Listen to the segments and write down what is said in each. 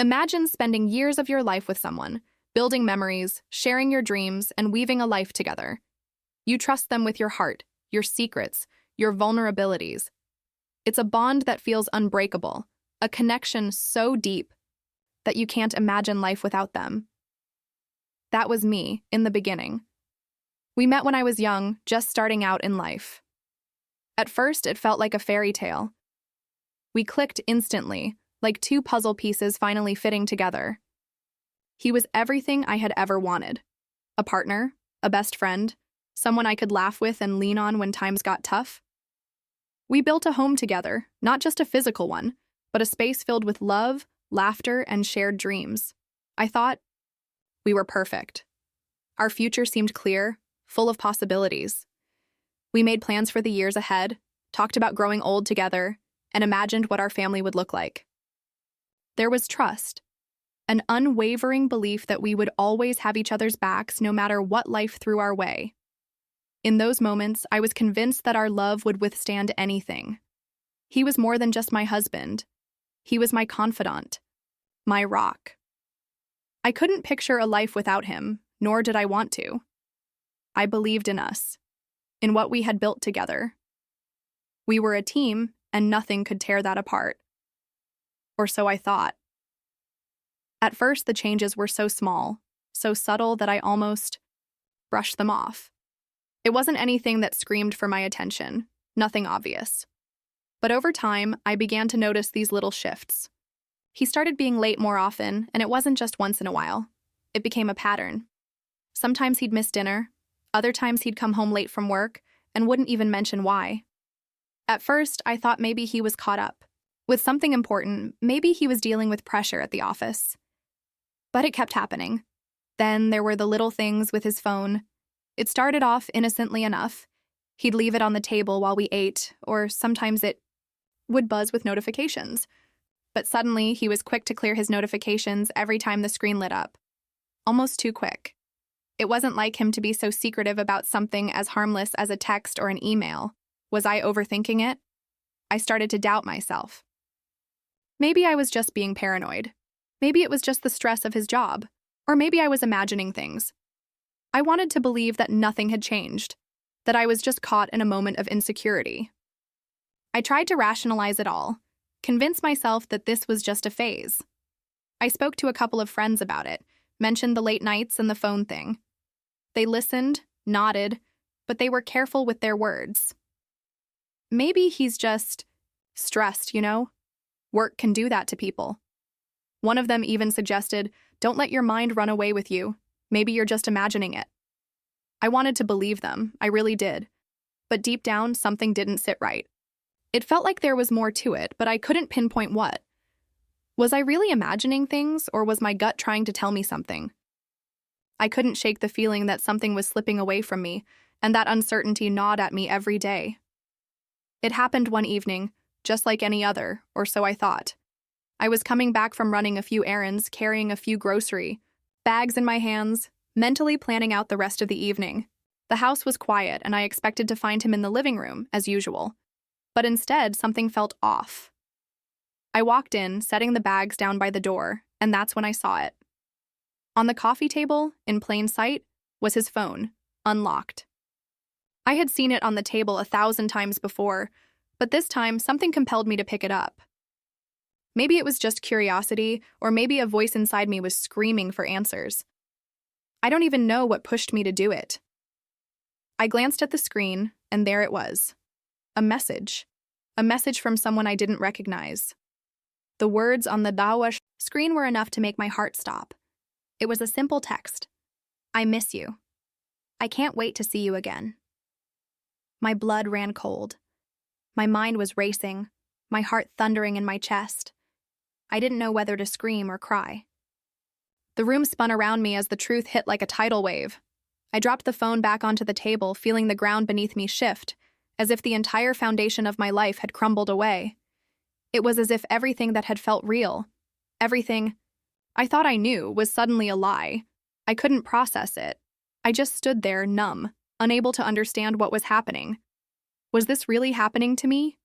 Imagine spending years of your life with someone, building memories, sharing your dreams, and weaving a life together. You trust them with your heart, your secrets, your vulnerabilities. It's a bond that feels unbreakable, a connection so deep that you can't imagine life without them. That was me, in the beginning. We met when I was young, just starting out in life. At first, it felt like a fairy tale. We clicked instantly, like two puzzle pieces finally fitting together. He was everything I had ever wanted. A partner, a best friend, someone I could laugh with and lean on when times got tough. We built a home together, not just a physical one, but a space filled with love, laughter, and shared dreams. I thought we were perfect. Our future seemed clear, full of possibilities. We made plans for the years ahead, talked about growing old together, and imagined what our family would look like. There was trust, an unwavering belief that we would always have each other's backs no matter what life threw our way. In those moments, I was convinced that our love would withstand anything. He was more than just my husband. He was my confidant, my rock. I couldn't picture a life without him, nor did I want to. I believed in us, in what we had built together. We were a team, and nothing could tear that apart. Or so I thought. At first, the changes were so small, so subtle that I almost brushed them off. It wasn't anything that screamed for my attention, nothing obvious. But over time, I began to notice these little shifts. He started being late more often, and it wasn't just once in a while. It became a pattern. Sometimes he'd miss dinner, other times he'd come home late from work and wouldn't even mention why. At first, I thought maybe he was caught up with something important, maybe he was dealing with pressure at the office. But it kept happening. Then there were the little things with his phone. It started off innocently enough. He'd leave it on the table while we ate, or sometimes it would buzz with notifications. But suddenly, he was quick to clear his notifications every time the screen lit up. Almost too quick. It wasn't like him to be so secretive about something as harmless as a text or an email. Was I overthinking it? I started to doubt myself. Maybe I was just being paranoid. Maybe it was just the stress of his job. Or maybe I was imagining things. I wanted to believe that nothing had changed, that I was just caught in a moment of insecurity. I tried to rationalize it all, convince myself that this was just a phase. I spoke to a couple of friends about it, mentioned the late nights and the phone thing. They listened, nodded, but they were careful with their words. Maybe he's just stressed, you know? Work can do that to people. One of them even suggested, don't let your mind run away with you. Maybe you're just imagining it. I wanted to believe them, I really did. But deep down, something didn't sit right. It felt like there was more to it, but I couldn't pinpoint what. Was I really imagining things, or was my gut trying to tell me something? I couldn't shake the feeling that something was slipping away from me, and that uncertainty gnawed at me every day. It happened one evening, just like any other, or so I thought. I was coming back from running a few errands, carrying a few grocery bags in my hands, mentally planning out the rest of the evening. The house was quiet, and I expected to find him in the living room, as usual. But instead, something felt off. I walked in, setting the bags down by the door, and that's when I saw it. On the coffee table, in plain sight, was his phone, unlocked. I had seen it on the table 1,000 times before, but this time something compelled me to pick it up. Maybe it was just curiosity, or maybe a voice inside me was screaming for answers. I don't even know what pushed me to do it. I glanced at the screen, and there it was. A message from someone I didn't recognize. The words on the Dawa screen were enough to make my heart stop. It was a simple text. I miss you. I can't wait to see you again. My blood ran cold. My mind was racing, my heart thundering in my chest. I didn't know whether to scream or cry. The room spun around me as the truth hit like a tidal wave. I dropped the phone back onto the table, feeling the ground beneath me shift, as if the entire foundation of my life had crumbled away. It was as if everything that had felt real, everything I thought I knew, was suddenly a lie. I couldn't process it. I just stood there, numb, unable to understand what was happening. Was this really happening to me?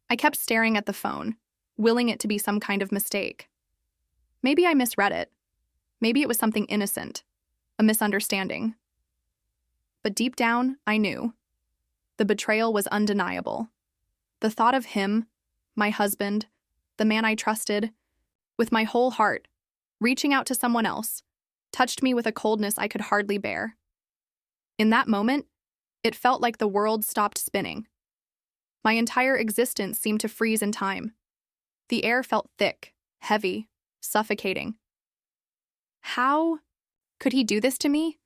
I kept staring at the phone, willing it to be some kind of mistake. Maybe I misread it. Maybe it was something innocent, a misunderstanding. But deep down, I knew. The betrayal was undeniable. The thought of him, my husband, the man I trusted, with my whole heart, reaching out to someone else, touched me with a coldness I could hardly bear. In that moment, it felt like the world stopped spinning. My entire existence seemed to freeze in time. The air felt thick, heavy, suffocating. How could he do this to me?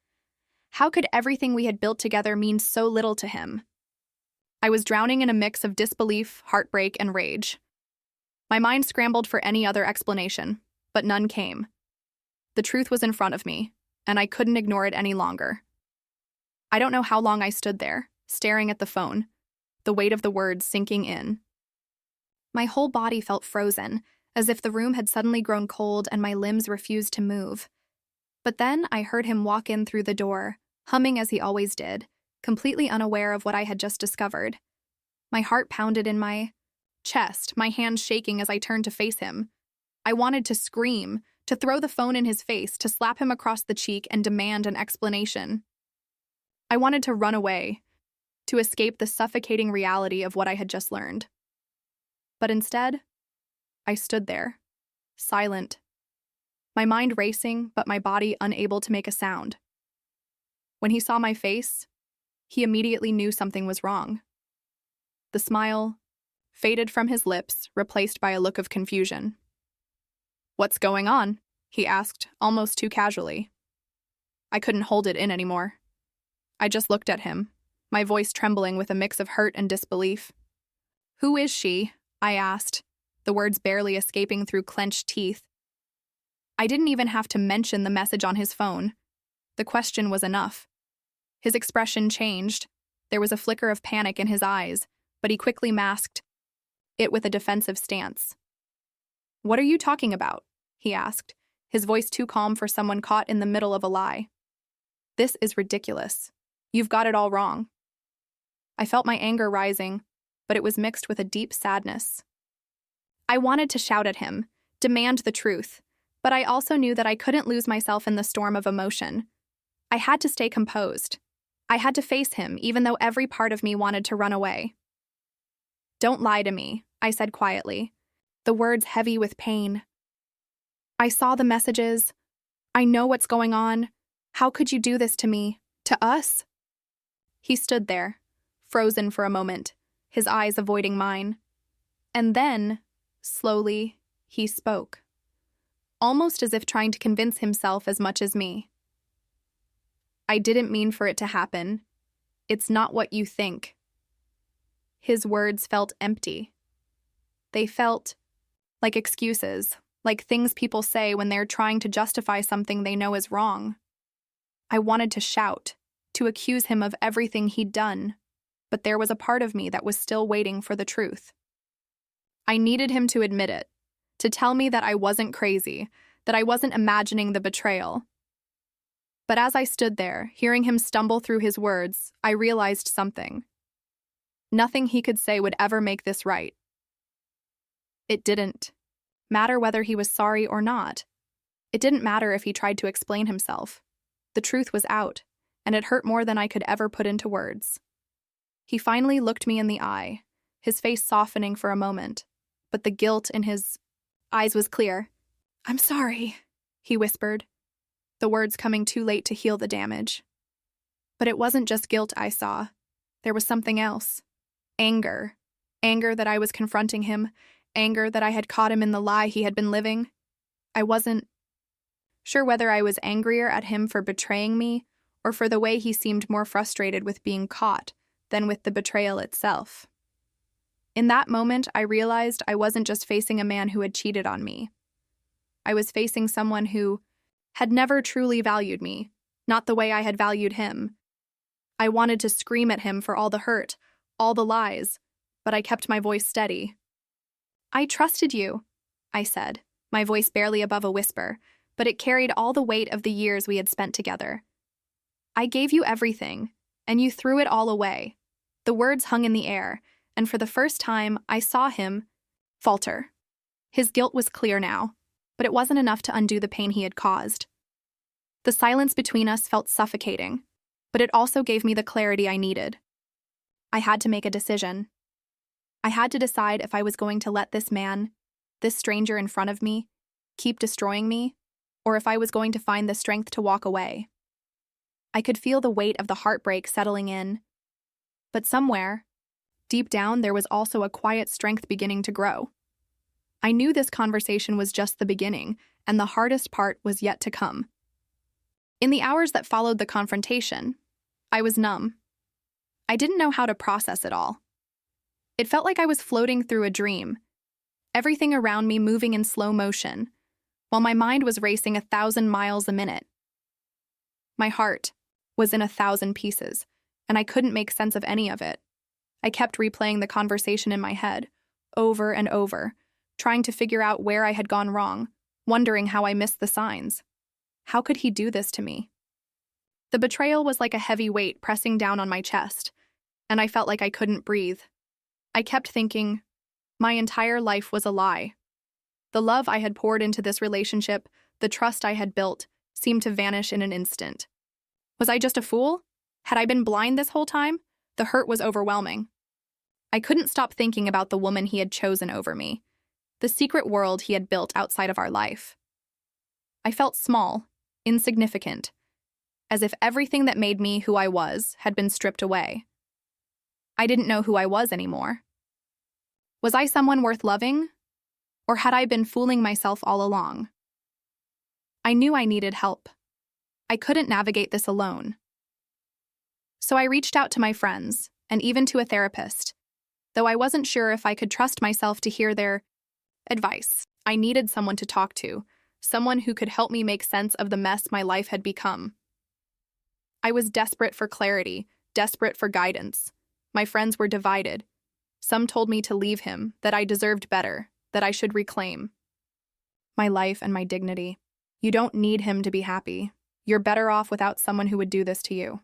How could everything we had built together mean so little to him? I was drowning in a mix of disbelief, heartbreak, and rage. My mind scrambled for any other explanation, but none came. The truth was in front of me, and I couldn't ignore it any longer. I don't know how long I stood there, staring at the phone, the weight of the words sinking in. My whole body felt frozen, as if the room had suddenly grown cold and my limbs refused to move. But then I heard him walk in through the door, humming as he always did, completely unaware of what I had just discovered. My heart pounded in my chest, my hands shaking as I turned to face him. I wanted to scream, to throw the phone in his face, to slap him across the cheek and demand an explanation. I wanted to run away, to escape the suffocating reality of what I had just learned. But instead, I stood there, silent, my mind racing, but my body unable to make a sound. When he saw my face, he immediately knew something was wrong. The smile faded from his lips, replaced by a look of confusion. "What's going on?" he asked, almost too casually. I couldn't hold it in anymore. I just looked at him, my voice trembling with a mix of hurt and disbelief. "Who is she?" I asked, the words barely escaping through clenched teeth. I didn't even have to mention the message on his phone. The question was enough. His expression changed. There was a flicker of panic in his eyes, but he quickly masked it with a defensive stance. "What are you talking about?" he asked, his voice too calm for someone caught in the middle of a lie. "This is ridiculous. You've got it all wrong." I felt my anger rising, but it was mixed with a deep sadness. I wanted to shout at him, demand the truth, but I also knew that I couldn't lose myself in the storm of emotion. I had to stay composed. I had to face him, even though every part of me wanted to run away. "Don't lie to me," I said quietly, the words heavy with pain. "I saw the messages. I know what's going on. How could you do this to me? To us?" He stood there, frozen for a moment, his eyes avoiding mine. And then, slowly, he spoke, almost as if trying to convince himself as much as me. "I didn't mean for it to happen. It's not what you think." His words felt empty. They felt like excuses, like things people say when they're trying to justify something they know is wrong. I wanted to shout, to accuse him of everything he'd done, but there was a part of me that was still waiting for the truth. I needed him to admit it, to tell me that I wasn't crazy, that I wasn't imagining the betrayal. But as I stood there, hearing him stumble through his words, I realized something. Nothing he could say would ever make this right. It didn't matter whether he was sorry or not. It didn't matter if he tried to explain himself. The truth was out, and it hurt more than I could ever put into words. He finally looked me in the eye, his face softening for a moment, but the guilt in his eyes was clear. "I'm sorry," he whispered, the words coming too late to heal the damage. But it wasn't just guilt I saw. There was something else. Anger. Anger that I was confronting him. Anger that I had caught him in the lie he had been living. I wasn't sure whether I was angrier at him for betraying me or for the way he seemed more frustrated with being caught than with the betrayal itself. In that moment, I realized I wasn't just facing a man who had cheated on me. I was facing someone who had never truly valued me, not the way I had valued him. I wanted to scream at him for all the hurt, all the lies, but I kept my voice steady. "I trusted you," I said, my voice barely above a whisper, but it carried all the weight of the years we had spent together. "I gave you everything, and you threw it all away." The words hung in the air, and for the first time, I saw him falter. His guilt was clear now, but it wasn't enough to undo the pain he had caused. The silence between us felt suffocating, but it also gave me the clarity I needed. I had to make a decision. I had to decide if I was going to let this man, this stranger in front of me, keep destroying me, or if I was going to find the strength to walk away. I could feel the weight of the heartbreak settling in, but somewhere, deep down, there was also a quiet strength beginning to grow. I knew this conversation was just the beginning, and the hardest part was yet to come. In the hours that followed the confrontation, I was numb. I didn't know how to process it all. It felt like I was floating through a dream, everything around me moving in slow motion, while my mind was racing 1,000 miles a minute. My heart was in 1,000 pieces, and I couldn't make sense of any of it. I kept replaying the conversation in my head, over and over, trying to figure out where I had gone wrong, wondering how I missed the signs. How could he do this to me? The betrayal was like a heavy weight pressing down on my chest, and I felt like I couldn't breathe. I kept thinking, my entire life was a lie. The love I had poured into this relationship, the trust I had built, seemed to vanish in an instant. Was I just a fool? Had I been blind this whole time? The hurt was overwhelming. I couldn't stop thinking about the woman he had chosen over me, the secret world he had built outside of our life. I felt small, insignificant, as if everything that made me who I was had been stripped away. I didn't know who I was anymore. Was I someone worth loving? Or had I been fooling myself all along? I knew I needed help. I couldn't navigate this alone. So I reached out to my friends, and even to a therapist, though I wasn't sure if I could trust myself to hear their advice. I needed someone to talk to, someone who could help me make sense of the mess my life had become. I was desperate for clarity, desperate for guidance. My friends were divided. Some told me to leave him, that I deserved better, that I should reclaim my life and my dignity. You don't need him to be happy. You're better off without someone who would do this to you.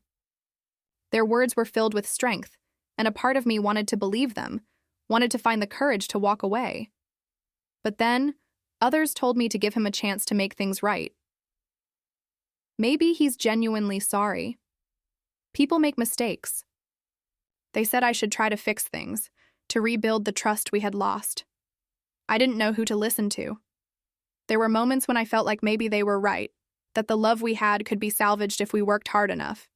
Their words were filled with strength, and a part of me wanted to believe them, wanted to find the courage to walk away. But then, others told me to give him a chance to make things right. Maybe he's genuinely sorry. People make mistakes. They said I should try to fix things, to rebuild the trust we had lost. I didn't know who to listen to. There were moments when I felt like maybe they were right, that the love we had could be salvaged if we worked hard enough.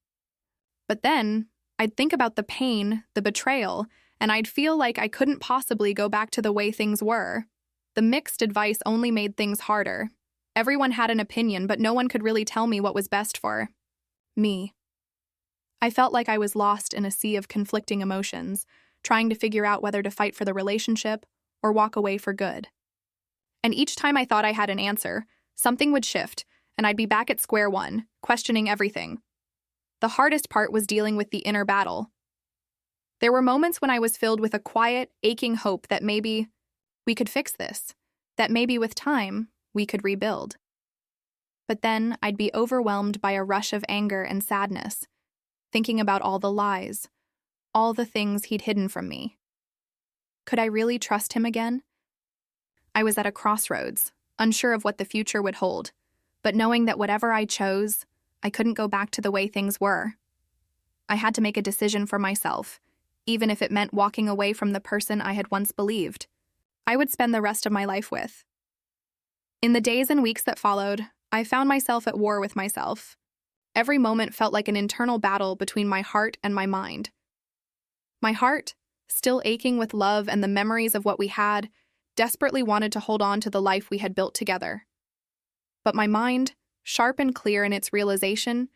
But then, I'd think about the pain, the betrayal, and I'd feel like I couldn't possibly go back to the way things were. The mixed advice only made things harder. Everyone had an opinion, but no one could really tell me what was best for me. I felt like I was lost in a sea of conflicting emotions, trying to figure out whether to fight for the relationship or walk away for good. And each time I thought I had an answer, something would shift, and I'd be back at square one, questioning everything. The hardest part was dealing with the inner battle. There were moments when I was filled with a quiet, aching hope that maybe we could fix this, that maybe with time, we could rebuild. But then I'd be overwhelmed by a rush of anger and sadness, thinking about all the lies, all the things he'd hidden from me. Could I really trust him again? I was at a crossroads, unsure of what the future would hold, but knowing that whatever I chose, I couldn't go back to the way things were. I had to make a decision for myself, even if it meant walking away from the person I had once believed I would spend the rest of my life with. In the days and weeks that followed, I found myself at war with myself. Every moment felt like an internal battle between my heart and my mind. My heart, still aching with love and the memories of what we had, desperately wanted to hold on to the life we had built together. But my mind, sharp and clear in its realization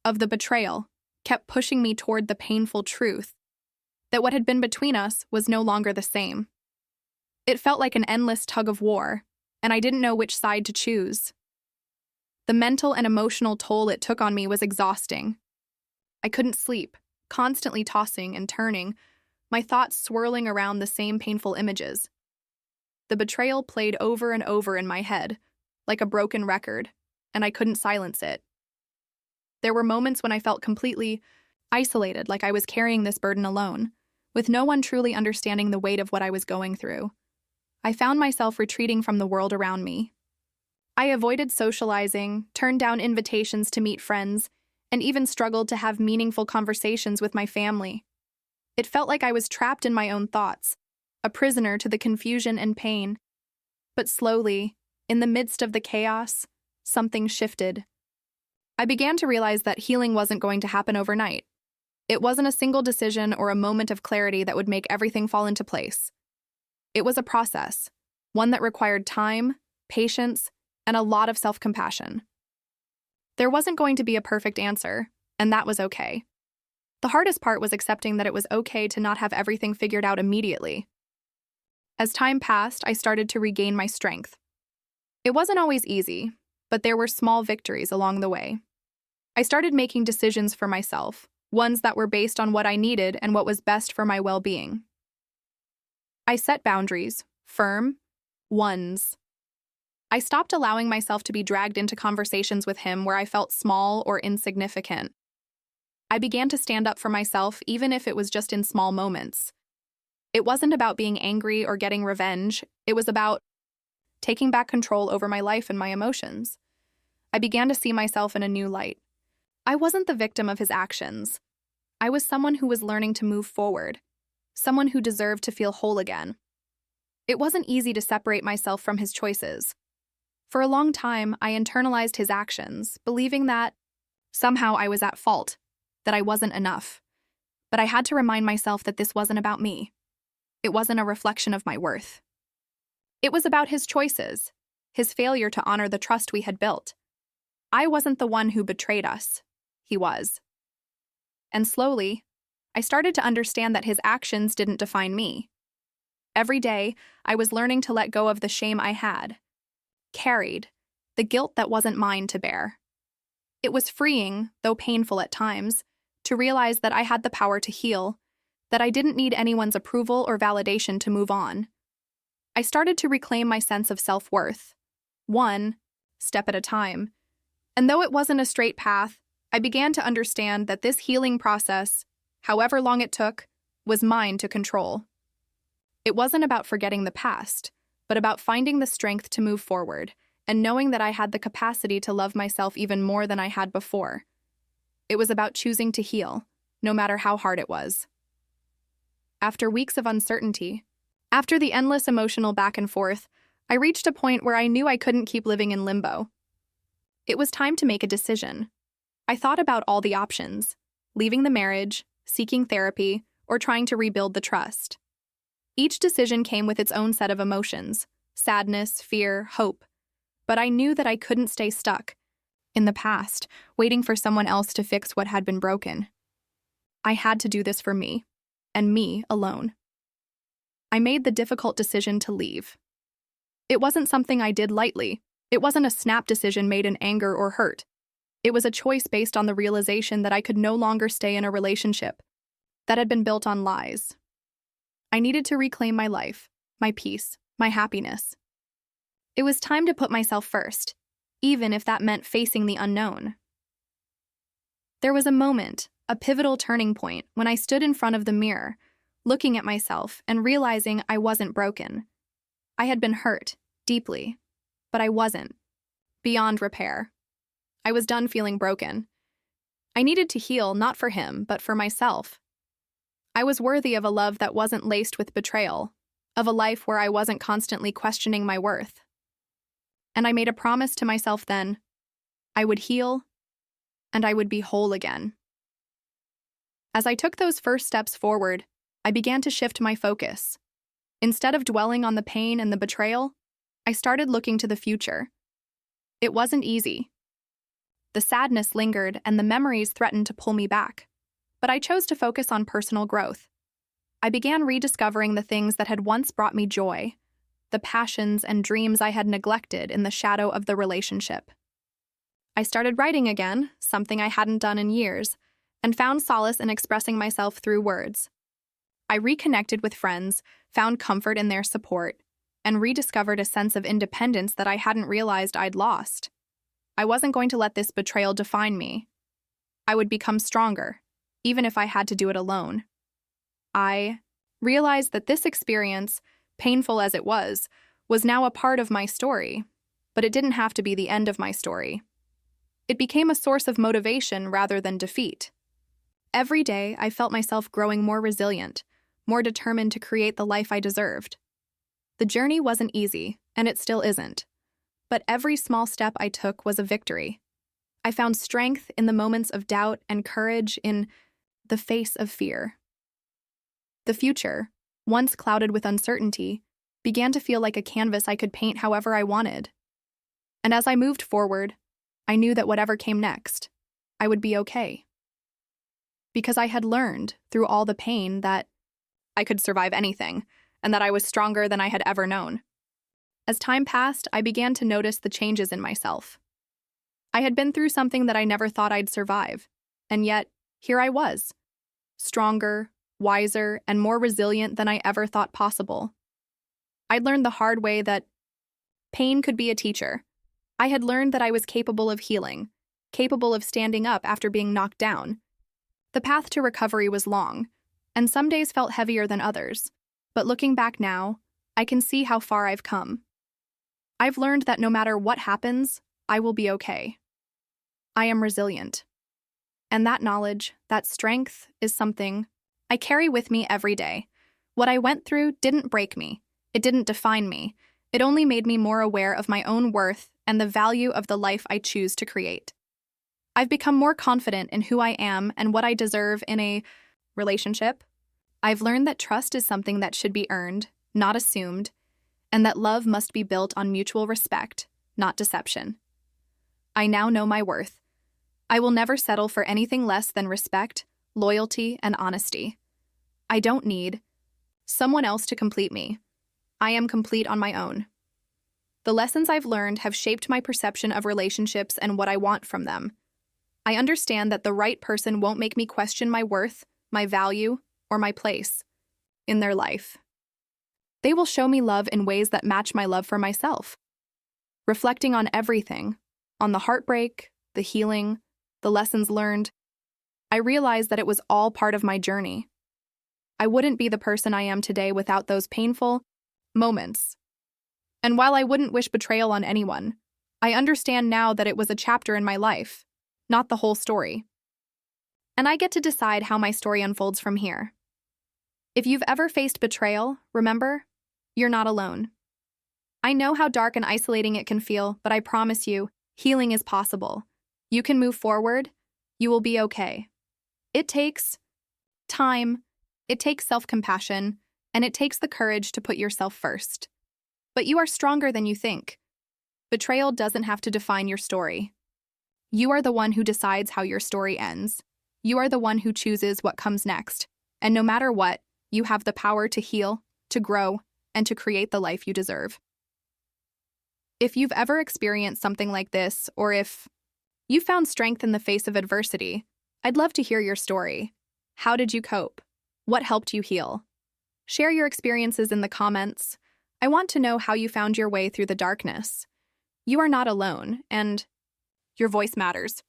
of the betrayal, kept pushing me toward the painful truth that what had been between us was no longer the same. It felt like an endless tug of war, and I didn't know which side to choose. The mental and emotional toll it took on me was exhausting. I couldn't sleep, constantly tossing and turning, my thoughts swirling around the same painful images. The betrayal played over and over in my head, like a broken record, and I couldn't silence it. There were moments when I felt completely isolated, like I was carrying this burden alone, with no one truly understanding the weight of what I was going through. I found myself retreating from the world around me, I avoided socializing, turned down invitations to meet friends, and even struggled to have meaningful conversations with my family. It felt like I was trapped in my own thoughts, a prisoner to the confusion and pain. But slowly, in the midst of the chaos, something shifted. I began to realize that healing wasn't going to happen overnight. It wasn't a single decision or a moment of clarity that would make everything fall into place. It was a process, one that required time, patience, and a lot of self-compassion. There wasn't going to be a perfect answer, and that was okay. The hardest part was accepting that it was okay to not have everything figured out immediately. As time passed, I started to regain my strength. It wasn't always easy, but there were small victories along the way. I started making decisions for myself, ones that were based on what I needed and what was best for my well-being. I set boundaries, firm ones. I stopped allowing myself to be dragged into conversations with him where I felt small or insignificant. I began to stand up for myself even if it was just in small moments. It wasn't about being angry or getting revenge. It was about taking back control over my life and my emotions. I began to see myself in a new light. I wasn't the victim of his actions. I was someone who was learning to move forward, someone who deserved to feel whole again. It wasn't easy to separate myself from his choices. For a long time, I internalized his actions, believing that somehow I was at fault, that I wasn't enough. But I had to remind myself that this wasn't about me. It wasn't a reflection of my worth. It was about his choices, his failure to honor the trust we had built. I wasn't the one who betrayed us. He was. And slowly, I started to understand that his actions didn't define me. Every day, I was learning to let go of the shame I had carried, the guilt that wasn't mine to bear. It was freeing, though painful at times, to realize that I had the power to heal, that I didn't need anyone's approval or validation to move on. I started to reclaim my sense of self-worth, one step at a time. And though it wasn't a straight path, I began to understand that this healing process, however long it took, was mine to control. It wasn't about forgetting the past, but about finding the strength to move forward and knowing that I had the capacity to love myself even more than I had before. It was about choosing to heal, no matter how hard it was. After weeks of uncertainty, after the endless emotional back and forth, I reached a point where I knew I couldn't keep living in limbo. It was time to make a decision. I thought about all the options: leaving the marriage, seeking therapy, or trying to rebuild the trust. Each decision came with its own set of emotions: sadness, fear, hope. But I knew that I couldn't stay stuck in the past, waiting for someone else to fix what had been broken. I had to do this for me, and me alone. I made the difficult decision to leave. It wasn't something I did lightly. It wasn't a snap decision made in anger or hurt. It was a choice based on the realization that I could no longer stay in a relationship that had been built on lies. I needed to reclaim my life, my peace, my happiness. It was time to put myself first, even if that meant facing the unknown. There was a moment, a pivotal turning point, when I stood in front of the mirror, looking at myself and realizing I wasn't broken. I had been hurt, deeply, but I wasn't beyond repair. I was done feeling broken. I needed to heal, not for him, but for myself. I was worthy of a love that wasn't laced with betrayal, of a life where I wasn't constantly questioning my worth. And I made a promise to myself then: I would heal, and I would be whole again. As I took those first steps forward, I began to shift my focus. Instead of dwelling on the pain and the betrayal, I started looking to the future. It wasn't easy. The sadness lingered and the memories threatened to pull me back. But I chose to focus on personal growth. I began rediscovering the things that had once brought me joy, the passions and dreams I had neglected in the shadow of the relationship. I started writing again, something I hadn't done in years, and found solace in expressing myself through words. I reconnected with friends, found comfort in their support, and rediscovered a sense of independence that I hadn't realized I'd lost. I wasn't going to let this betrayal define me. I would become stronger, even if I had to do it alone. I realized that this experience, painful as it was now a part of my story, but it didn't have to be the end of my story. It became a source of motivation rather than defeat. Every day, I felt myself growing more resilient, more determined to create the life I deserved. The journey wasn't easy, and it still isn't. But every small step I took was a victory. I found strength in the moments of doubt and courage in the face of fear. The future, once clouded with uncertainty, began to feel like a canvas I could paint however I wanted. And as I moved forward, I knew that whatever came next, I would be okay. Because I had learned, through all the pain, that I could survive anything, and that I was stronger than I had ever known. As time passed, I began to notice the changes in myself. I had been through something that I never thought I'd survive, and yet, here I was, stronger, wiser, and more resilient than I ever thought possible. I'd learned the hard way that pain could be a teacher. I had learned that I was capable of healing, capable of standing up after being knocked down. The path to recovery was long, and some days felt heavier than others, but looking back now, I can see how far I've come. I've learned that no matter what happens, I will be okay. I am resilient. And that knowledge, that strength, is something I carry with me every day. What I went through didn't break me. It didn't define me. It only made me more aware of my own worth and the value of the life I choose to create. I've become more confident in who I am and what I deserve in a relationship. I've learned that trust is something that should be earned, not assumed, and that love must be built on mutual respect, not deception. I now know my worth. I will never settle for anything less than respect, loyalty, and honesty. I don't need someone else to complete me. I am complete on my own. The lessons I've learned have shaped my perception of relationships and what I want from them. I understand that the right person won't make me question my worth, my value, or my place in their life. They will show me love in ways that match my love for myself. Reflecting on everything, on the heartbreak, the healing, the lessons learned, I realized that it was all part of my journey. I wouldn't be the person I am today without those painful moments. And while I wouldn't wish betrayal on anyone, I understand now that it was a chapter in my life, not the whole story. And I get to decide how my story unfolds from here. If you've ever faced betrayal, remember, you're not alone. I know how dark and isolating it can feel, but I promise you, healing is possible. You can move forward. You will be okay. It takes time, it takes self-compassion, and it takes the courage to put yourself first. But you are stronger than you think. Betrayal doesn't have to define your story. You are the one who decides how your story ends. You are the one who chooses what comes next. And no matter what, you have the power to heal, to grow, and to create the life you deserve. If you've ever experienced something like this, or if you found strength in the face of adversity, I'd love to hear your story. How did you cope? What helped you heal? Share your experiences in the comments. I want to know how you found your way through the darkness. You are not alone, and your voice matters.